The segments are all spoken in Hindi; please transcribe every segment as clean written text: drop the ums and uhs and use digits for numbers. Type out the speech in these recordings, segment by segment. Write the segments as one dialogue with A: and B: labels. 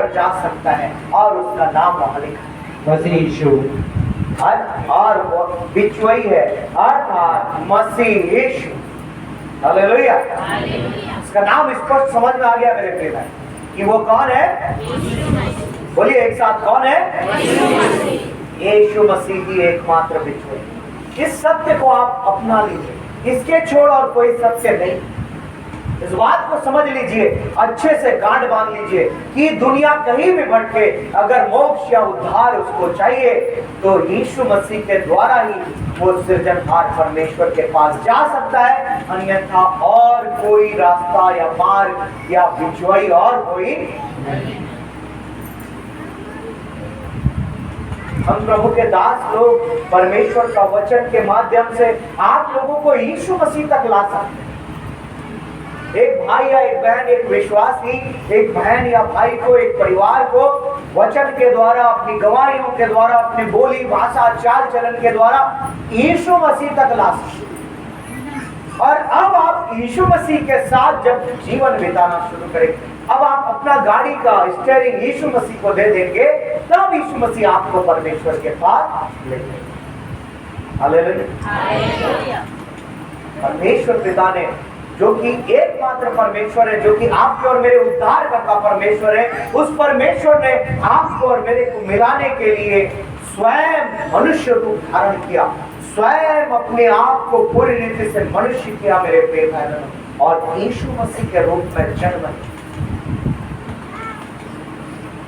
A: लेकर जा सकता है और उसका नाम वहां लिखा है,
B: मसीह यीशु।
A: और वो बिचवई है अर्थात मसीह यीशु। हालेलुया। इसका नाम स्पष्ट समझ में आ गया मेरे प्रिय भाई कि वो कौन है? बोलिए एक साथ, कौन है? यीशु मसीह की एकमात्र बिचवई। इस सत्य को आप अपना लीजिए, इसके छोड़ और कोई सत्य नहीं। इस बात को समझ लीजिए, अच्छे से गांठ बांध लीजिए कि दुनिया कहीं भी भटके, अगर मोक्ष या उद्धार उसको चाहिए तो यीशु मसीह के द्वारा ही वो सृजनहार परमेश्वर के पास जा सकता है, अन्यथा और कोई रास्ता या मार्ग या बिचवई और कोई नहीं। हम प्रभु के दास लोग परमेश्वर का वचन के माध्यम से आप लोगों को यीशु मसीह तक ला सकते हैं। एक भाई या एक बहन, एक विश्वासी एक बहन या भाई को, एक परिवार को वचन के द्वारा, अपनी गवाहियों के द्वारा, अपनी बोली भाषा चाल चलन के द्वारा यीशु मसीह तक ला सकते। और अब आप यीशु मसीह के साथ जब जीवन बिताना शुरू करेंगे, अब आप अपना गाड़ी का स्टीयरिंग यीशु मसीह को दे देंगे, तब यीशु मसीह आपको परमेश्वर के पास ले जाएंगे। हालेलुया। परमेश्वर पिता ने, जो कि एकमात्र परमेश्वर है, जो कि आपके और मेरे उद्धार करता परमेश्वर है, उस परमेश्वर ने आपको और मेरे को मिलाने के लिए स्वयं मनुष्य रूप धारण किया, स्वयं अपने आप को पूरी रीति से मनुष्य किया मेरे प्रिय भाई बहनों, और यीशु मसीह के रूप में जन्म लिया।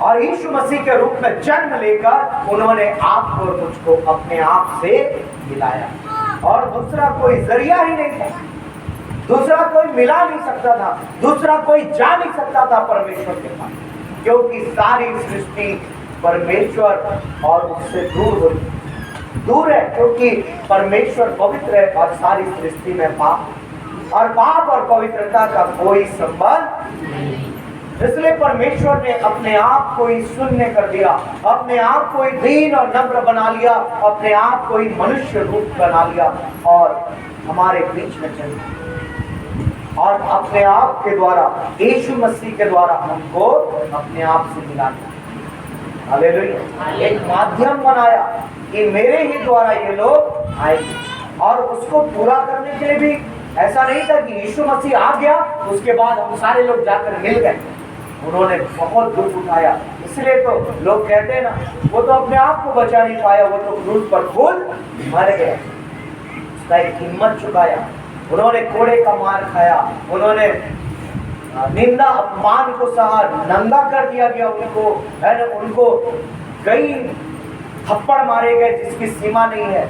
A: और यीशु मसीह के रूप में जन्म लेकर उन्होंने आपको और मुझको अपने आप से मिलाया, और दूसरा कोई जरिया ही नहीं था, दूसरा कोई मिला नहीं सकता था, दूसरा कोई जा नहीं सकता था परमेश्वर के पास, क्योंकि सारी सृष्टि परमेश्वर और उससे दूर है, क्योंकि परमेश्वर पवित्र है और सारी सृष्टि में पाप, और पाप और पवित्रता का कोई संबंध नहीं। इसलिए परमेश्वर ने अपने आप को ही शून्य कर दिया, अपने आप को ही दीन और नम्र बना लिया, अपने आप को ही मनुष्य रूप बना लिया और हमारे बीच में चल, और अपने आप के द्वारा, यीशु मसीह के द्वारा हमको अपने आप से मिला दिया। हालेलुया। एक माध्यम बनाया कि मेरे ही द्वारा ये लोग आएंगे, और उसको पूरा करने के लिए भी ऐसा नहीं था कि यीशु मसीह आ गया उसके बाद हम सारे लोग जाकर मिल गए। उन्होंने बहुत दुख उठाया, इसलिए तो लोग कहते हैं ना, वो तो अपने आप को बचा नहीं पाया, वो तो क्रूस पर खुद मर गया, उसका एक हिम्मत चुकाया, उन्होंने कोड़े का मार खाया, उन्होंने निंदा अपमान को सहा, नंगा कर दिया गया उनको, है ना, उनको कई थप्पड़ मारे गए जिसकी सीमा नहीं है,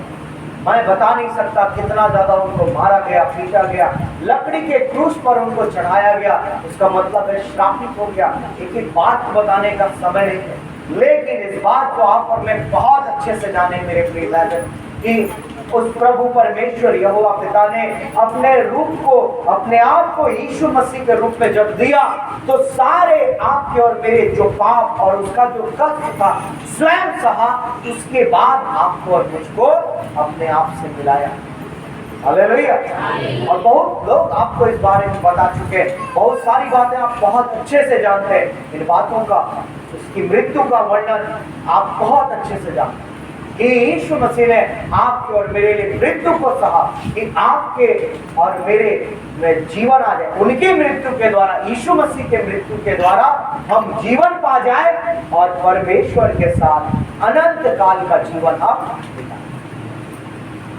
A: मैं बता नहीं सकता कितना ज्यादा उनको मारा गया, पीटा गया, लकड़ी के क्रूस पर उनको चढ़ाया गया, उसका मतलब है श्रापित हो गया। एक बात बताने का समय नहीं है, लेकिन इस बात को आप और मैं बहुत अच्छे से जाने मेरे प्रिय भाई कि उस प्रभु परमेश्वर यहोवा पिता ने अपने रूप को, अपने आप को यीशु मसीह के रूप में जब दिया, तो सारे आपके और मेरे जो पाप और उसका जो कष्ट था स्वयं सहा, उसके बाद आपको और मुझको अपने आप से मिलाया। हालेलुया। और बहुत लोग आपको इस बारे में बता चुके हैं, बहुत सारी बातें आप बहुत अच्छे से जानते हैं, इन बातों का, उसकी मृत्यु का वर्णन आप बहुत अच्छे से जानते हैं कि यीशु मसीह ने आपके और मेरे लिए मृत्यु को सहा कि आपके और मेरे में जीवन आ जाए। उनकी मृत्यु के द्वारा, यीशु मसीह के मृत्यु के द्वारा हम जीवन पा जाए और परमेश्वर के साथ अनंत काल का जीवन हम बिताएं।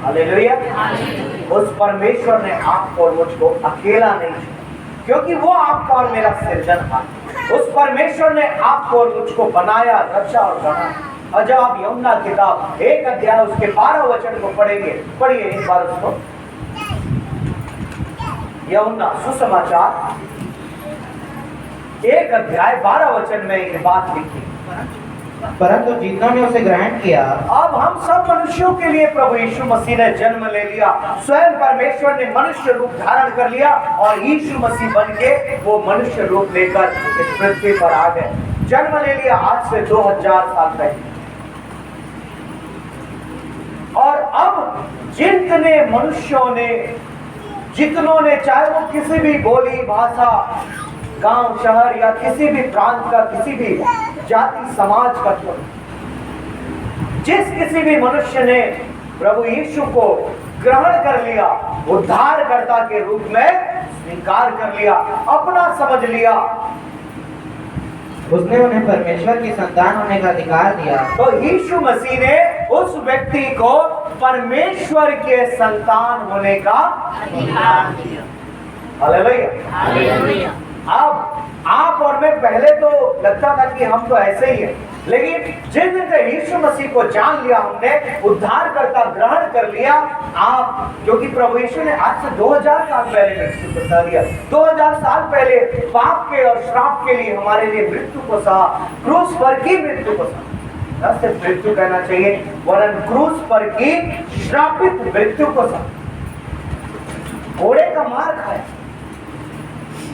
A: हालेलुया। उस परमेश्वर ने आपको और मुझको अकेला नहीं छोड़ा, क्योंकि वो आपका और मेरा सृजनहार। उस परमेश्वर ने आपको और मुझको बनाया, रचा और गढ़ा। और जब आप यूहन्ना किताब 1 अध्याय उसके 12 वचन को पढ़ेंगे, पढ़िए एक बार उसको, यूहन्ना सुसमाचार 1 अध्याय 12 वचन में एक बात लिखी,
B: परंतु जितनों ने उसे ग्रहण किया।
A: अब हम सब मनुष्यों के लिए प्रभु यीशु मसीह ने जन्म ले लिया, स्वयं परमेश्वर ने मनुष्य रूप धारण कर लिया और यीशु मसीह बन के वो मनुष्य रूप लेकर इस पृथ्वी पर आ गए, जन्म ले लिया आज से 2000 साल पहले। और अब जितने मनुष्यों ने, जितनों ने, चाहे वो किसी भी बोली भाषा गांव शहर या किसी भी प्रांत का, किसी भी जाति समाज का क्यों, जिस किसी भी मनुष्य ने प्रभु यीशु को ग्रहण कर लिया, उद्धारकर्ता के रूप में स्वीकार कर लिया, अपना समझ लिया,
B: उसने उन्हें परमेश्वर की संतान होने का अधिकार दिया।
A: तो यीशु मसीह ने उस व्यक्ति को परमेश्वर के संतान होने का
C: अधिकार दिया।
A: हालेलुया। अब आप और मैं पहले तो लगता था कि हम तो ऐसे ही हैं, लेकिन जिस दिन से यीशु मसीह को जान लिया, हमने उद्धारकर्ता ग्रहण कर लिया, आप, क्योंकि प्रभु यीशु ने आज से 2000 साल पहले मृत्यु को सह दिया, 2000 साल पहले पाप के और श्राप के लिए हमारे लिए मृत्यु को सहा, क्रूस पर की मृत्यु को सहा, न सिर्फ मृत्यु कहना चाहिए, वरन क्रूस पर की श्रापित मृत्यु को सहा, घोड़े का मार खाया।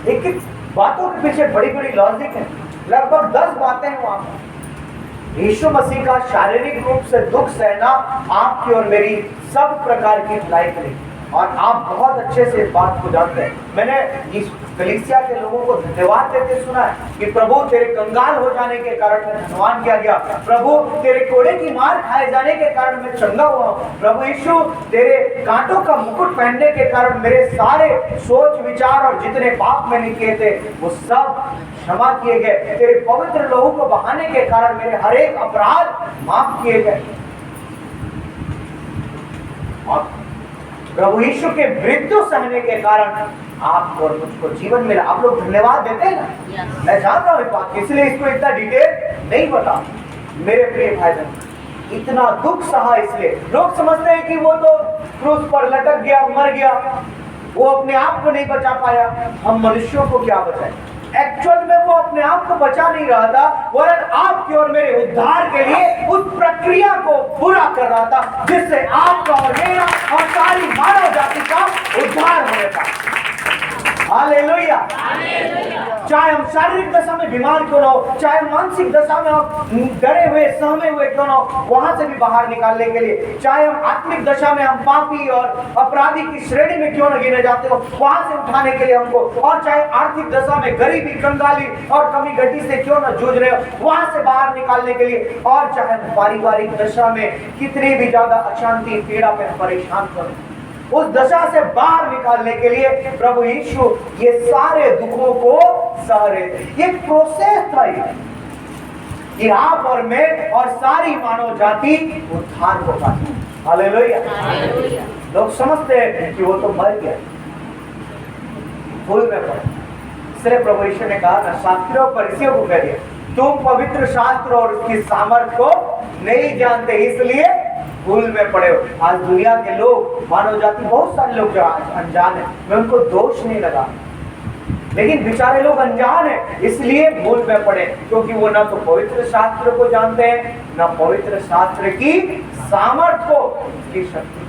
A: एक एक बातों के पीछे बड़ी बड़ी लॉजिक है, लगभग 10 बातें हैं वहां पर। यीशु मसीह का शारीरिक रूप से दुख सहना आपकी और मेरी सब प्रकार की भलाई करेगी, और आप बहुत अच्छे से इस बात को जानते हैं। मैंने इस कलीसिया के लोगों को धन्यवाद देते सुना है कि प्रभु तेरे कंगाल हो जाने के कारण मैं धनवान किया गया, प्रभु तेरे कोड़े की मार खाए जाने के कारण मैं चंगा हुआ हूं, प्रभु यीशु तेरे कांटों का मुकुट पहनने के कारण मेरे सारे सोच विचार और जितने पाप मैंने किए थे वो सब क्षमा किए गए, तेरे पवित्र लहू को बहाने के कारण मेरे हर एक अपराध माफ किए गए। और प्रभु यीशु के मृत्यु सहने के कारण आपको और मुझको जीवन मिला। आप लोग धन्यवाद देते हैं ना? मैं जान रहा हूँ इस बात, इसलिए इसको इतना डिटेल नहीं बता। मेरे प्रिय भाई बहन, इतना दुख सहा, इसलिए लोग समझते हैं कि वो तो क्रूस पर लटक गया, मर गया, वो अपने आप को नहीं बचा पाया, हम मनुष्यों को क्या बचाएं। एक्चुअल में वो अपने आप को बचा नहीं रहा था, वरन आपके और मेरे उद्धार के लिए उस प्रक्रिया को पूरा कर रहा था जिससे आपका और मेरा और सारी मानव जाति का उद्धार होने का। हालेलुया। चाहे हम शारीरिक दशा में बीमार क्यों ना हो, चाहे मानसिक दशा में हम डरे हुए सहमे हुए क्यों ना हो, वहां से भी बाहर निकालने के लिए, चाहे हम आत्मिक दशा में हम पापी और अपराधी की श्रेणी में क्यों न गिने जाते हो, वहां से उठाने के लिए हमको, और चाहे आर्थिक दशा में गरीबी, कंगाली और कमी घटी से क्यों न जूझ रहे हो, वहां से बाहर निकालने के लिए, और चाहे पारिवारिक दशा में कितनी भी ज्यादा अशांति, पीड़ा में परेशान करो, उस दशा से बाहर निकालने के लिए प्रभु यीशु ये सारे दुखों को सह रहे थे। ये प्रोसेस था कि आप और मैं और सारी मानव जाति उद्धार को पाए। हालेलुया। लोग समझते हैं कि वो तो मर गया, भूल में पड़े, इसलिए प्रभु यीशु ने कहा ना, शास्त्रियों और फरीसियों को कह दिया, तुम पवित्र शास्त्र और उसकी सामर्थ को नहीं जानते, इसलिए भूल में पड़े हो। आज दुनिया के लोग, मानव जाति, बहुत सारे लोग जो आज अनजान है, मैं उनको दोष नहीं लगा, लेकिन बेचारे लोग अनजान है इसलिए भूल में पड़े, क्योंकि वो ना तो पवित्र शास्त्र को जानते हैं, ना पवित्र शास्त्र की सामर्थ को, की शक्ति,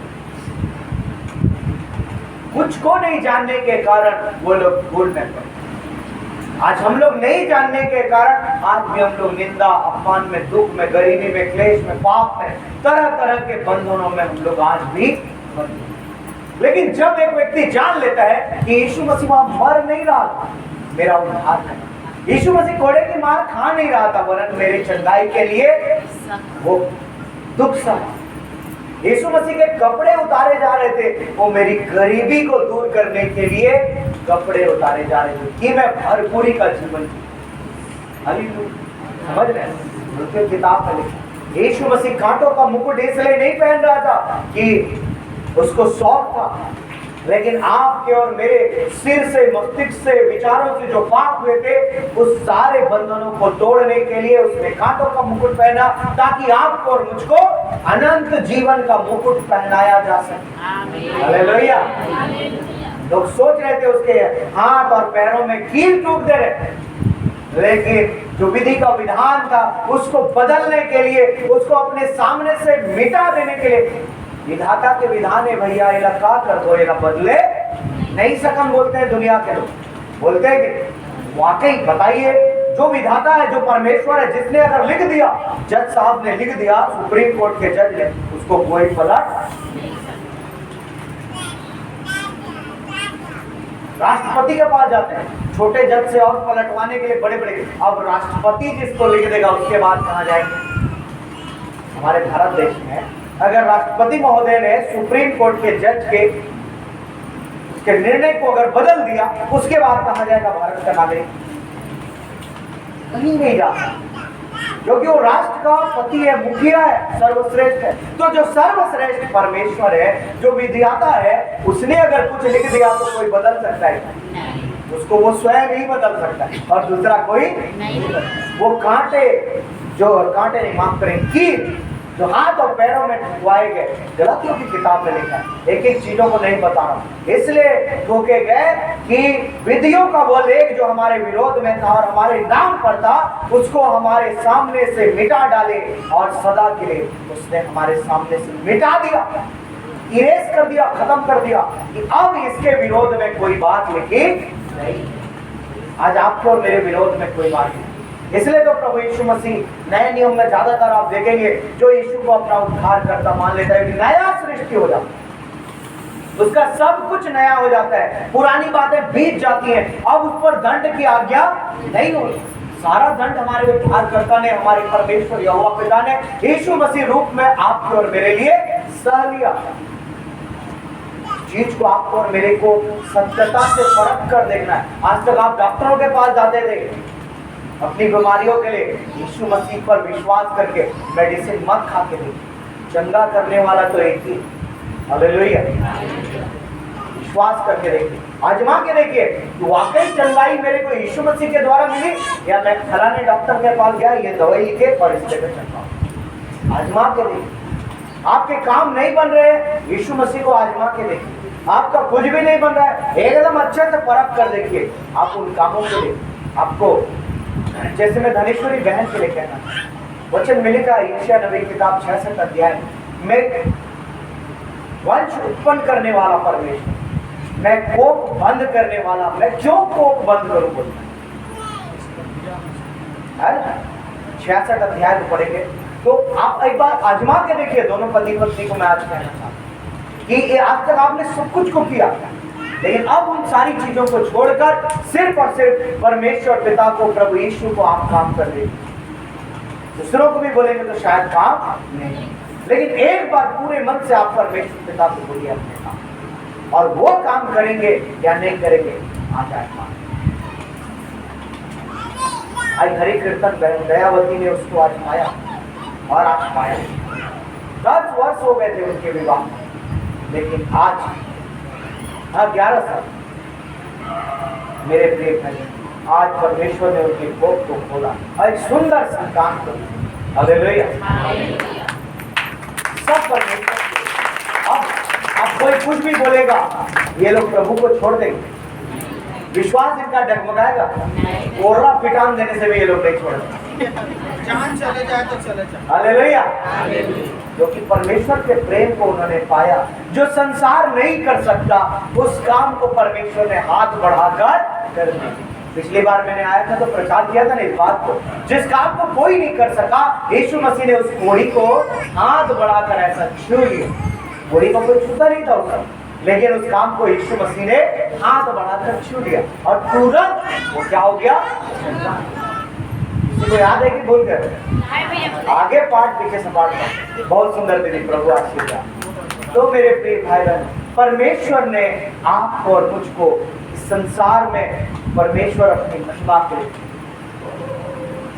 A: कुछ को नहीं जानने के कारण वो लोग भूल में पड़े। आज हम लोग नहीं जानने के कारण आज भी हम लोग निंदा, अपमान में, दुख में, गरीबी में, क्लेश में, पाप में, तरह तरह के बंधनों में हम लोग आज भी बंधे। लेकिन जब एक व्यक्ति जान लेता है कि यीशु मसीह वहां मर नहीं रहा था, मेरा उद्धार है, यीशु मसीह घोड़े की मार खा नहीं रहा था, वरन मेरी चंगाई के लिए वो दुख सहा, यीशु मसीह के कपड़े उतारे जा रहे थे, वो मेरी गरीबी को दूर करने के लिए कपड़े उतारे जा रहे थे कि मैं भरपूरी का जीवन समझ रहे हैं। किताब में लिखा यीशु मसीह कांटों का मुकुट इसलिए नहीं पहन रहा था कि उसको शौक था, लेकिन आपके और मेरे सिर से, मस्तिष्क से, विचारों से जो पाप हुए थे, उस सारे बंधनों को तोड़ने के लिए उसने कांटों का मुकुट पहना, ताकि आपको और मुझको अनंत जीवन का मुकुट पहनाया जा सके। हालेलुया। लोग सोच रहे थे उसके हाथ और पैरों में कील ठोक दे रहे, लेकिन जो विधि का विधान था उसको बदलने के लिए, उसको अपने सामने से मिटा देने के लिए, विधाता के विधान है भैया, इलाका कर दो, ये बदले नहीं सकन बोलते हैं दुनिया के लोग, बोलते हैं कि वाकई बताइए, जो विधाता है, जो परमेश्वर है, जिसने अगर लिख दिया, जज साहब ने लिख दिया, सुप्रीम कोर्ट के जज ने, उसको कोई पलट। राष्ट्रपति के पास जाते हैं, छोटे जज से और पलटवाने के लिए बड़े बड़े। अब राष्ट्रपति जिसको लिख देगा उसके बाद कहाँ जाएंगे? हमारे भारत देश में अगर राष्ट्रपति महोदय ने सुप्रीम कोर्ट के जज के निर्णय को अगर बदल दिया, उसके बाद कहाँ जाएगा भारत का नागरिक? कहीं नहीं जा सकता, क्योंकि वो राष्ट्र का पति है, मुखिया है, सर्वश्रेष्ठ है। तो जो सर्वश्रेष्ठ परमेश्वर है, जो विधाता है, उसने अगर कुछ लिख दिया तो कोई बदल सकता है? उसको वो स्वयं ही बदल सकता है और दूसरा कोई नहीं। वो कांटे नहीं, माफ करें, कील जो हाथ और पैरों में ठुकवाए गए, गलतियों की किताब में लिखा है। एक एक चीजों को नहीं बता रहा हूं, इसलिए ठोके गए कि विधियों का वो लेख जो हमारे विरोध में था और हमारे नाम पर था, उसको हमारे सामने से मिटा डाले और सदा के लिए उसने हमारे सामने से मिटा दिया, इरेज कर दिया, खत्म कर दिया कि अब इसके विरोध में कोई बात लिखी नहीं। आज आपको और मेरे विरोध में कोई बात नहीं। इसलिए तो प्रभु यीशु मसीह नए नियम में ज्यादातर आप देखेंगे जो यीशु को अपना उद्धार करता मान लेता है, नया सृष्टि हो जाता है, उसका सब कुछ नया हो जाता है, पुरानी बातें बीत जाती हैं, अब उस पर दंड की आज्ञा नहीं होती। सारा दंड हमारे उद्धारकर्ता ने, हमारे परमेश्वर यहोवा पिता ने यीशु मसीह रूप में आपके और मेरे लिए सह लिया। चीज को आपको और मेरे को सत्यता से परख कर देखना है। आज तक आप डॉक्टरों के पास जाते थे अपनी बीमारियों के लिए, यीशु मसीह पर विश्वास करके मेडिसिन मत खा के देखिए, चंगा करने वाला तो एक ही, हालेलुया। विश्वास करके देखिए, आजमा के देखिए कि वाकई चंगाई मेरे को यीशु मसीह के द्वारा मिली या मैं फलाने डॉक्टर के पास गया, ये दवाई लिखे और इससे मैं चंगा। आजमा के देखिए, आपके काम नहीं बन रहे, यीशु मसीह को आजमा के देखिए, आपका कुछ भी नहीं बन रहा है, एकदम अच्छे से परख कर देखिए आप उन कामों के लिए। आपको जैसे मैं धनेश्वरी बहन के लिए कहना, वचन मिलेगा यशायाह नबी किताब 66 अध्याय में, वंश उत्पन्न करने वाला परमेश्वर, मैं कोप बंद करने वाला, मैं क्यों कोप बंद करूं बोलता है। 66 अध्याय को पढ़ेंगे तो आप एक बार आजमा के देखिए। दोनों पति पत्नी को मैं आज कहना चाहता हूं कि आज तक आपने सब कुछ को किया, लेकिन अब उन सारी चीजों को छोड़कर सिर्फ और सिर्फ परमेश्वर पिता को, प्रभु यीशु को आप काम कर देंगे। दूसरों को भी बोलेंगे तो शायद काम नहीं, लेकिन एक बार पूरे मन से आप परमेश्वर पिता को बोलिए अपने काम, और वो काम करेंगे या नहीं करेंगे आ जाए। आज हरि कीर्तन दयावती ने उसको आजमाया और आज पाया। 10 वर्ष हो गए थे उनके विवाह, लेकिन आज 11 साल मेरे प्रिय भाई, आज परमेश्वर ने उनके कोप को खोला और एक सुंदर संतान को। हालेलुया। सब परमेश्वर। अब कोई कुछ भी बोलेगा, ये लोग प्रभु को छोड़ देंगे, विश्वास इनका डगमगाएगा, कोर्रा पिटान देने से भी ये लोग नहीं छोड़ेंगे,
B: जहां चले जाए तो चले जाए।
A: हालेलुया। क्योंकि परमेश्वर के प्रेम को उन्होंने पाया, जो संसार नहीं कर सकता उस काम को परमेश्वर ने हाथ बढ़ाकर कर दिया। पिछली बार मैंने आया था तो प्रचार किया था ना इस बात को, जिस काम को कोई नहीं कर सका, यीशु मसीह ने उस कोढ़ी को हाथ बढ़ाकर ऐसा छू लिया। कोढ़ी को कोई छूता नहीं था उस समय, लेकिन उस काम को यीशु मसीह ने हाथ बढ़ाकर छू लिया और तुरंत वो क्या हो गया? किसी को याद है कि भूल गए? आगे पाठ पीछे से पाठ, बहुत सुंदर दीदी, प्रभु आशीर्वाद। तो मेरे प्रिय भाई बहन, परमेश्वर ने आपको और मुझको इस संसार में, परमेश्वर अपनी महिमा के लिए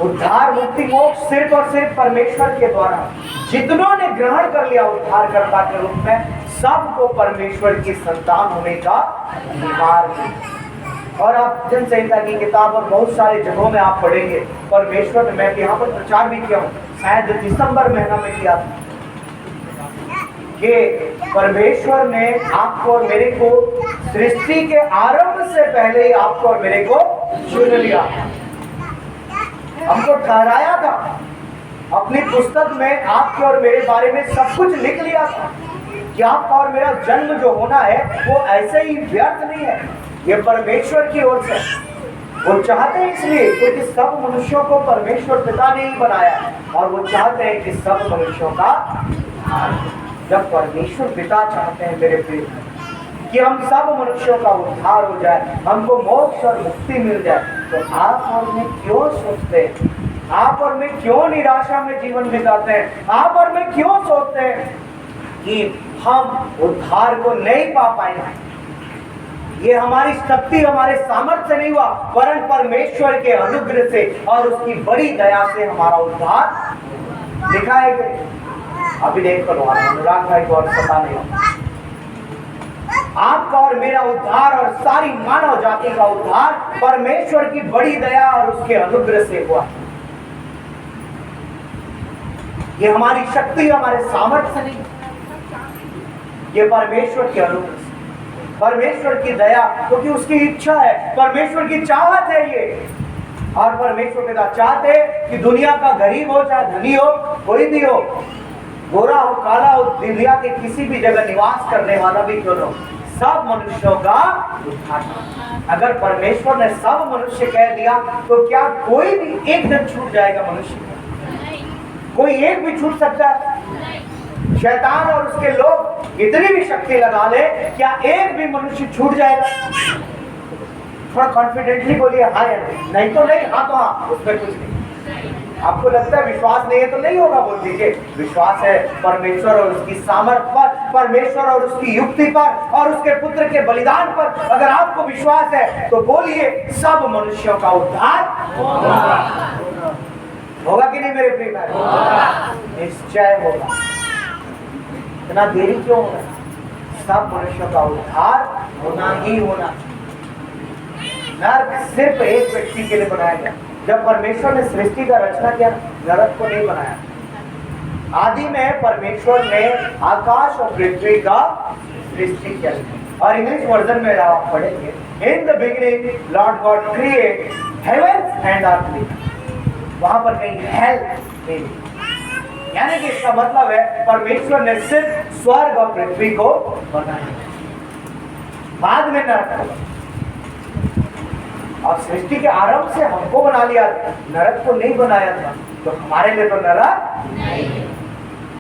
A: उद्धार, मुक्ति, मोक्ष सिर्फ और सिर्फ परमेश्वर के द्वारा, जितनों ने ग्रहण कर लिया उद्धारकर्ता के रूप में, सबको परमेश्वर की संतान होने का अधिकार दिया। और आप जन संहिता की किताब और बहुत सारे जगहों में आप पढ़ेंगे, परमेश्वर ने, मैं यहाँ पर प्रचार भी किया हूँ, शायद दिसंबर महीना में किया था, कि परमेश्वर ने आपको और मेरे को सृष्टि के आरंभ से पहले ही आपको और मेरे को चुन लिया, हमको ठहराया था, अपनी पुस्तक में आपके और मेरे बारे में सब कुछ लिख लिया था कि आपका और मेरा जन्म जो होना है वो ऐसे ही व्यर्थ नहीं है, ये परमेश्वर की ओर से। वो चाहते हैं इसलिए क्योंकि सब मनुष्यों को परमेश्वर पिता ने ही बनाया, और वो चाहते हैं कि सब मनुष्यों का, जब परमेश्वर पिता चाहते हैं मेरे प्रिय, कि हम सब मनुष्यों का उद्धार हो जाए, हमको मोक्ष और मुक्ति मिल जाए, तो आप और मैं क्यों सोचते हैं, आप और मैं क्यों निराशा में जीवन बिताते हैं, आप और मैं क्यों सोचते हैं कि हम उद्धार को नहीं पा पाएंगे। ये हमारी शक्ति, हमारे सामर्थ्य से नहीं हुआ, वरन परमेश्वर के अनुग्रह से और उसकी बड़ी दया से हमारा उद्धार दिखाया गया। अभी देख करो अनुराग भाई को और पता नहीं, आपका और मेरा उद्धार और सारी मानव जाति का उद्धार परमेश्वर की बड़ी दया और उसके अनुग्रह से हुआ। ये हमारी शक्ति, हमारे सामर्थ्य से नहीं, ये परमेश्वर के अनुग्रह से, परमेश्वर की दया, क्योंकि उसकी इच्छा है, परमेश्वर की चाहत है ये। और परमेश्वर पिता चाहते कि दुनिया का गरीब हो चाहे धनी हो, कोई भी हो, गोरा हो काला हो, दुनिया के किसी भी जगह निवास करने वाला भी क्यों हो, सब मनुष्यों का उद्धार। अगर परमेश्वर ने सब मनुष्य कह दिया तो क्या कोई भी एक दिन छूट जाएगा? मनुष्य कोई एक भी छूट सकता है? शैतान और उसके लोग इतनी भी शक्ति लगा ले, क्या एक भी मनुष्य छूट जाएगा? थोड़ा कॉन्फिडेंटली बोलिए हाँ या नहीं, तो नहीं, हाँ तो हाँ, उसमें कुछ नहीं। आपको लगता है विश्वास नहीं है तो नहीं होगा, बोल दीजिए विश्वास है परमेश्वर और उसकी सामर्थ्य पर, परमेश्वर और उसकी युक्ति पर और उसके पुत्र के बलिदान पर। अगर आपको विश्वास है तो बोलिए सब मनुष्यों का उद्धार होगा कि नहीं मेरे प्रिय भाई? निश्चय होगा। इतना देरी क्यों हो रहा है? सब मनुष्यों का उद्धार होना ही होना। नरक सिर्फ एक व्यक्ति के लिए बनाया गया। जब परमेश्वर ने सृष्टि का रचना किया, नरक को नहीं बनाया। आदि में परमेश्वर ने आकाश और पृथ्वी का सृष्टि किया। और इंग्लिश वर्जन में आप पढ़ेंगे, in the beginning Lord God create heaven's and earth. वहां पर कहीं हेल नहीं, यानी कि इसका मतलब है परमेश्वर ने सिर्फ स्वर्ग और पृथ्वी को बनाया, बाद में नरक को। और सृष्टि के आरंभ से हमको बना लिया, नरक को नहीं बनाया था, तो हमारे लिए तो नरक नहीं।